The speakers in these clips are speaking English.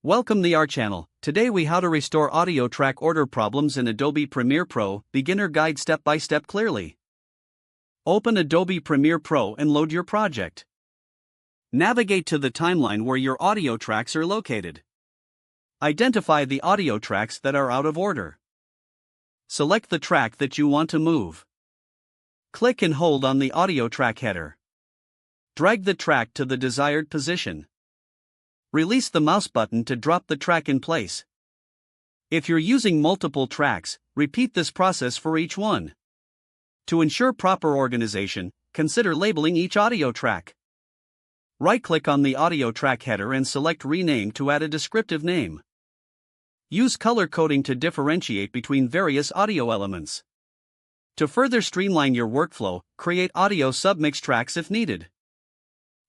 Welcome to our channel. Today we how to restore audio track order problems in Adobe Premiere Pro, beginner guide step by step clearly. Open Adobe Premiere Pro and load your project. Navigate to the timeline where your audio tracks are located. Identify the audio tracks that are out of order. Select the track that you want to move. Click and hold on the audio track header. Drag the track to the desired position. Release the mouse button to drop the track in place. If you're using multiple tracks, repeat this process for each one. To ensure proper organization, consider labeling each audio track. Right-click on the audio track header and select Rename to add a descriptive name. Use color coding to differentiate between various audio elements. To further streamline your workflow, create audio submix tracks if needed.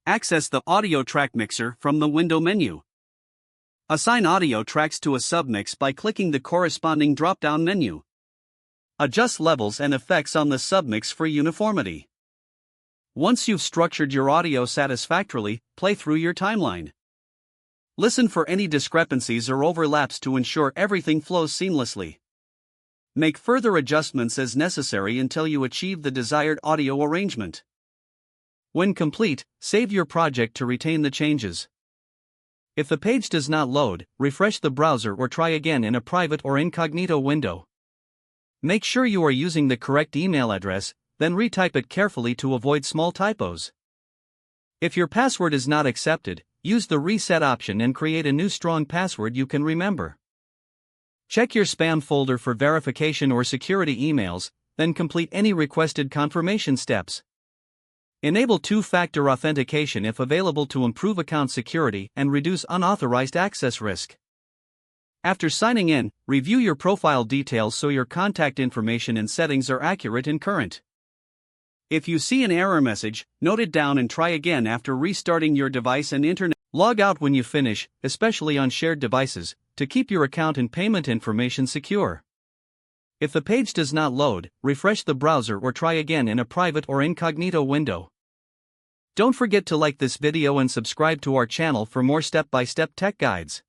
Access the audio track mixer from the window menu. Assign audio tracks to a submix by clicking the corresponding drop-down menu. Adjust levels and effects on the submix for uniformity. Once you've structured your audio satisfactorily, play through your timeline. Listen for any discrepancies or overlaps to ensure everything flows seamlessly. Make further adjustments as necessary until you achieve the desired audio arrangement. When complete, save your project to retain the changes. If the page does not load, refresh the browser or try again in a private or incognito window. Make sure you are using the correct email address, then retype it carefully to avoid small typos. If your password is not accepted, use the reset option and create a new strong password you can remember. Check your spam folder for verification or security emails, then complete any requested confirmation steps. Enable two-factor authentication if available to improve account security and reduce unauthorized access risk. After signing in, review your profile details so your contact information and settings are accurate and current. If you see an error message, note it down and try again after restarting your device and internet. Log out when you finish, especially on shared devices, to keep your account and payment information secure. If the page does not load, refresh the browser or try again in a private or incognito window. Don't forget to like this video and subscribe to our channel for more step-by-step tech guides.